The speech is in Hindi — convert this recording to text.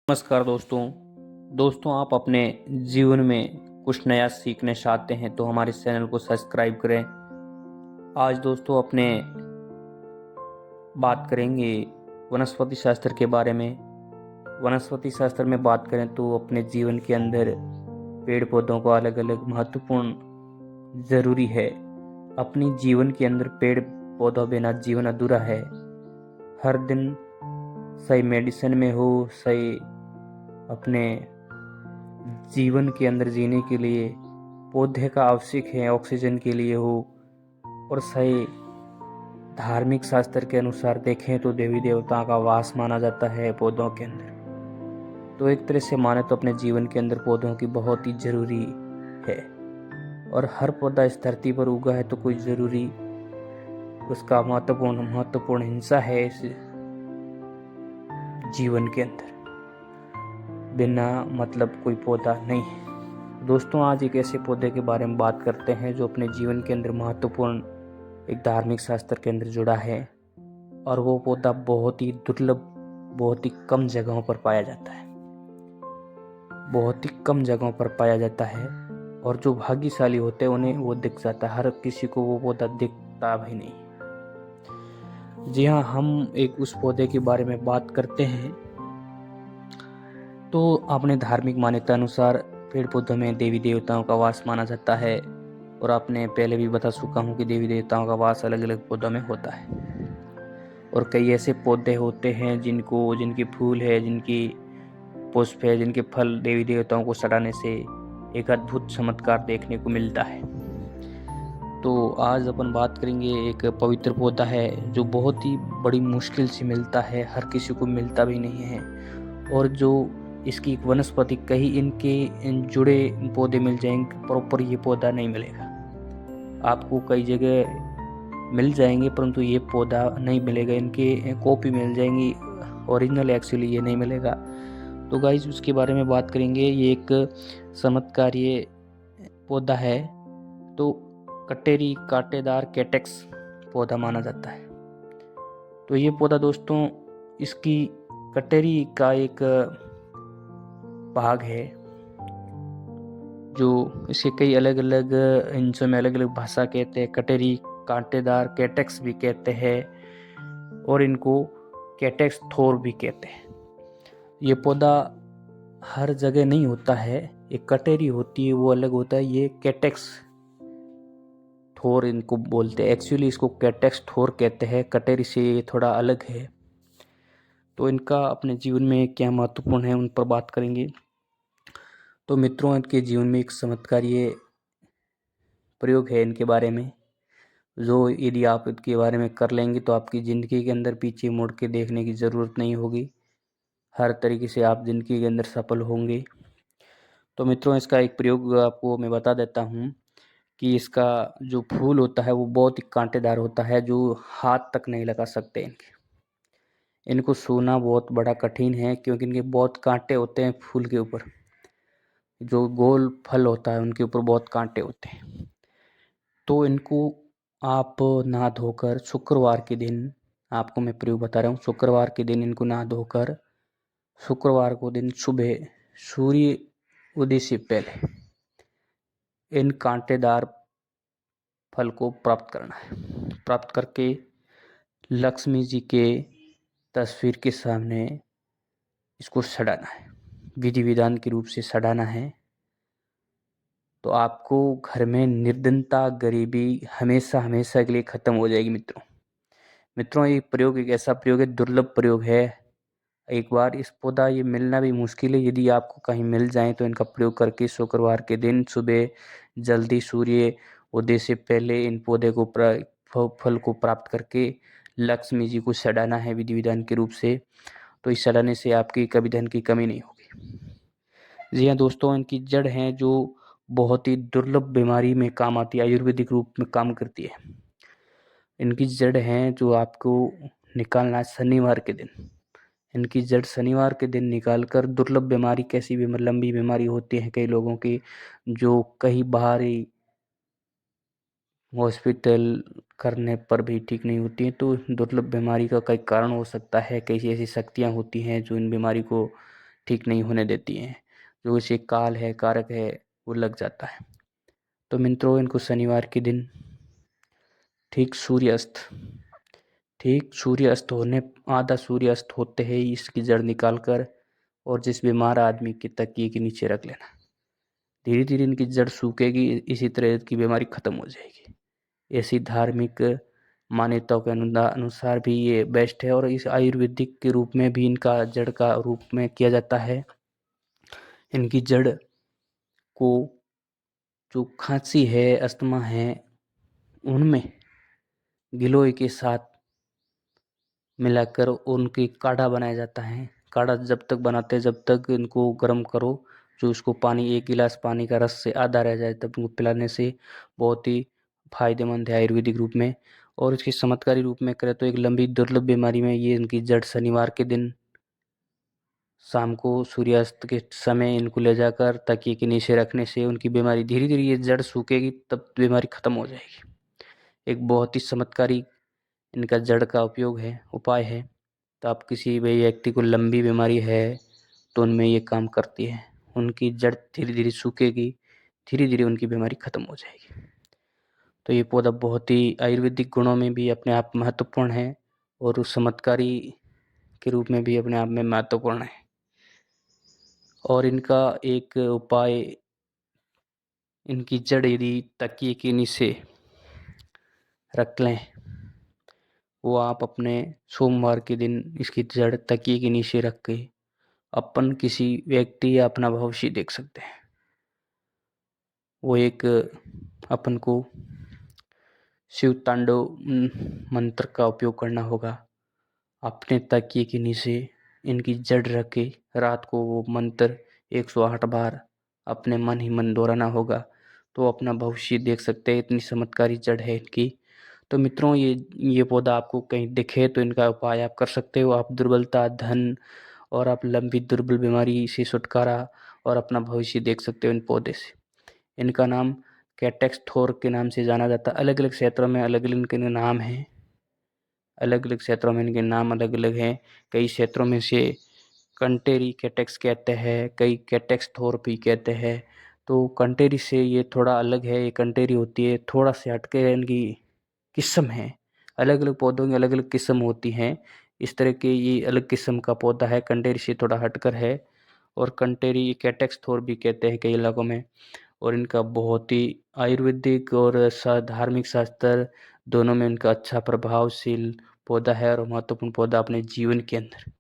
नमस्कार दोस्तों आप अपने जीवन में कुछ नया सीखना चाहते हैं तो हमारे चैनल को सब्सक्राइब करें। आज दोस्तों अपने बात करेंगे वनस्पति शास्त्र के बारे में। वनस्पति शास्त्र में बात करें तो अपने जीवन के अंदर पेड़ पौधों को अलग अलग महत्वपूर्ण जरूरी है। अपनी जीवन के अंदर पेड़ पौधों बिना जीवन अधूरा है। हर दिन सही मेडिसिन में हो, सही अपने जीवन के अंदर जीने के लिए पौधे का आवश्यक है, ऑक्सीजन के लिए हो। और सही धार्मिक शास्त्र के अनुसार देखें तो देवी देवताओं का वास माना जाता है पौधों के अंदर। तो एक तरह से माने तो अपने जीवन के अंदर पौधों की बहुत ही जरूरी है। और हर पौधा इस धरती पर उगा है तो कोई जरूरी उसका महत्वपूर्ण हिस्सा है इस जीवन के अंदर। बिना मतलब कोई पौधा नहीं है। दोस्तों आज एक ऐसे पौधे के बारे में बात करते हैं जो अपने जीवन के अंदर महत्वपूर्ण एक धार्मिक शास्त्र के अंदर जुड़ा है। और वो पौधा बहुत ही दुर्लभ, बहुत ही कम जगहों पर पाया जाता है। बहुत ही कम जगहों पर पाया जाता है। और जो भाग्यशाली होते हैं उन्हें वो दिख जाता है, हर किसी को वो पौधा दिखता भी नहीं। जी हाँ, हम एक उस पौधे के बारे में बात करते हैं। तो अपने धार्मिक मान्यता अनुसार पेड़ पौधों में देवी देवताओं का वास माना जाता है। और आपने पहले भी बता चुका हूँ कि देवी देवताओं का वास अलग अलग पौधों में होता है। और कई ऐसे पौधे होते हैं जिनके फूल है, जिनकी पुष्प है, जिनके फल देवी देवताओं को चढ़ाने से एक अद्भुत चमत्कार देखने को मिलता है। तो आज अपन बात करेंगे एक पवित्र पौधा है जो बहुत ही बड़ी मुश्किल से मिलता है, हर किसी को मिलता भी नहीं है। और जो इसकी एक वनस्पति कहीं इन जुड़े पौधे मिल जाएंगे, प्रॉपर ये पौधा नहीं मिलेगा आपको। कई जगह मिल जाएंगे परंतु ये पौधा नहीं मिलेगा। इनके कॉपी मिल जाएंगी, ओरिजिनल एक्चुअली ये नहीं मिलेगा। तो गाइस उसके बारे में बात करेंगे। ये एक चमत्कारीय पौधा है। तो कटेरी कांटेदार कैटेक्स पौधा माना जाता है। तो ये पौधा दोस्तों, इसकी कटेरी का एक भाग है जो इसे कई अलग अलग हिंसों में अलग अलग भाषा कहते हैं। कटेरी कांटेदार कैटेक्स भी कहते हैं और इनको कैटेक्स थोर भी कहते हैं। ये पौधा हर जगह नहीं होता है। एक कटेरी होती है वो अलग होता है, ये कैटेक्स थोर इनको बोलते हैं। एक्चुअली इसको कैटेक्स थोर कहते हैं, कटेरी से ये थोड़ा अलग है। तो इनका अपने जीवन में क्या महत्वपूर्ण है उन पर बात करेंगे। तो मित्रों इनके जीवन में एक चमत्कारीय प्रयोग है इनके बारे में, जो यदि आप इसके बारे में कर लेंगे तो आपकी ज़िंदगी के अंदर पीछे मुड़ के देखने की ज़रूरत नहीं होगी। हर तरीके से आप ज़िंदगी के अंदर सफल होंगे। तो मित्रों इसका एक प्रयोग आपको मैं बता देता हूँ कि इसका जो फूल होता है वो बहुत ही कांटेदार होता है, जो हाथ तक नहीं लगा सकते इनको छूना बहुत बड़ा कठिन है, क्योंकि इनके बहुत कांटे होते हैं। फूल के ऊपर जो गोल फल होता है उनके ऊपर बहुत कांटे होते हैं। तो इनको आप नहा धोकर शुक्रवार के दिन, आपको मैं प्रयोग बता रहा हूँ, शुक्रवार के दिन इनको नहा धोकर शुक्रवार को दिन सुबह सूर्य उदय से पहले इन कांटेदार फल को प्राप्त करना है। प्राप्त करके लक्ष्मी जी के तस्वीर के सामने इसको सड़ाना है, विधि विधान के रूप से सड़ाना है। तो आपको घर में निर्धनता, गरीबी हमेशा हमेशा के लिए खत्म हो जाएगी मित्रों ये प्रयोग एक ऐसा प्रयोग है, दुर्लभ प्रयोग है। एक बार इस पौधा ये मिलना भी मुश्किल है। यदि आपको कहीं मिल जाए तो इनका प्रयोग करके शुक्रवार के दिन सुबह जल्दी सूर्य उदय से पहले इन पौधे को फल को प्राप्त करके लक्ष्मी जी को सड़ाना है विधि विधान के रूप से। तो इस सड़ाने से आपकी कभी धन की कमी नहीं होगी। जी हाँ दोस्तों, इनकी जड़ है जो बहुत ही दुर्लभ बीमारी में काम आती है, आयुर्वेदिक रूप में काम करती है। इनकी जड़ है जो आपको निकालना है शनिवार के दिन। इनकी जड़ शनिवार के दिन निकालकर दुर्लभ बीमारी, कैसी भी लंबी बीमारी होती है कई लोगों की जो कहीं बाहरी हॉस्पिटल करने पर भी ठीक नहीं होती है, तो दुर्लभ बीमारी का कई कारण हो सकता है। कई ऐसी शक्तियाँ होती हैं जो इन बीमारी को ठीक नहीं होने देती हैं, जो इसे काल है, कारक है, वो लग जाता है। तो मित्रों, इनको शनिवार के दिन ठीक सूर्यास्त होने, आधा सूर्यास्त होते ही इसकी जड़ निकाल कर और जिस बीमार आदमी के तकिए के नीचे रख लेना। धीरे धीरे इनकी जड़ सूखेगी, इसी तरह की बीमारी खत्म हो जाएगी। ऐसी धार्मिक मान्यताओं के अनुसार भी ये बेस्ट है, और इस आयुर्वेदिक के रूप में भी इनका जड़ का रूप में किया जाता है। इनकी जड़ को जो खांसी है, अस्थमा है, उनमें गिलोय के साथ मिलाकर उनकी काढ़ा बनाया जाता है। काढ़ा जब तक बनाते हैं, जब तक इनको गर्म करो, जो उसको पानी, 1 गिलास पानी का रस से आधा रह जाए, तब उनको पिलाने से बहुत ही फायदेमंद है आयुर्वेदिक रूप में। और इसकी चमत्कारी रूप में करें तो एक लंबी दुर्लभ बीमारी में ये इनकी जड़ शनिवार के दिन शाम को सूर्यास्त के समय इनको ले जाकर तकिए के नीचे रखने से उनकी बीमारी धीरे धीरे ये जड़ सूखेगी, तब बीमारी खत्म हो जाएगी। एक बहुत ही चमत्कारी इनका जड़ का उपयोग है, उपाय है। तो आप किसी भी व्यक्ति को लंबी बीमारी है तो उनमें ये काम करती है। उनकी जड़ धीरे धीरे सूखेगी, धीरे धीरे उनकी बीमारी खत्म हो जाएगी। तो ये पौधा बहुत ही आयुर्वेदिक गुणों में भी अपने आप महत्वपूर्ण है, और उस चमत्कारी के रूप में भी अपने आप में महत्वपूर्ण है। और इनका एक उपाय, इनकी जड़ यदि तकिए के नीचे रख लें, वो आप अपने सोमवार के दिन इसकी जड़ तकिए के नीचे रख के अपन किसी व्यक्ति या अपना भविष्य देख सकते हैं। वो एक अपन को शिव तांडव मंत्र का उपयोग करना होगा। अपने तकिए के नीचे इनकी जड़ रख के रात को वो मंत्र 108 बार अपने मन ही मन दोहराना होगा, तो अपना भविष्य देख सकते हैं। इतनी चमत्कारी जड़ है इनकी। तो मित्रों, ये पौधा आपको कहीं दिखे तो इनका उपाय आप कर सकते हो। आप दुर्बलता, धन और आप लंबी दुर्बल बीमारी से छुटकारा और अपना भविष्य देख सकते हो इन पौधे से। इनका नाम कैटेक्स थोर के नाम से जाना जाता है। अलग अलग क्षेत्रों में अलग अलग इनके नाम हैं, अलग अलग क्षेत्रों में इनके नाम अलग अलग हैं। कई क्षेत्रों में से कंटेरी कैटेक्स कहते हैं, कई कैटेक्स थोर भी कहते हैं। तो कंटेरी से ये थोड़ा अलग है, ये कंटेरी होती है, थोड़ा से हटके इनकी किस्म है। अलग अलग पौधों की अलग अलग किस्म होती हैं। इस तरह के ये अलग किस्म का पौधा है, कंटेरी से थोड़ा हटकर है। और कंटेरी कैटेक्स थोर भी कहते हैं कई इलाकों में। और इनका बहुत ही आयुर्वेदिक और धार्मिक शास्त्र दोनों में इनका अच्छा प्रभावशील पौधा है और महत्वपूर्ण पौधा अपने जीवन के अंदर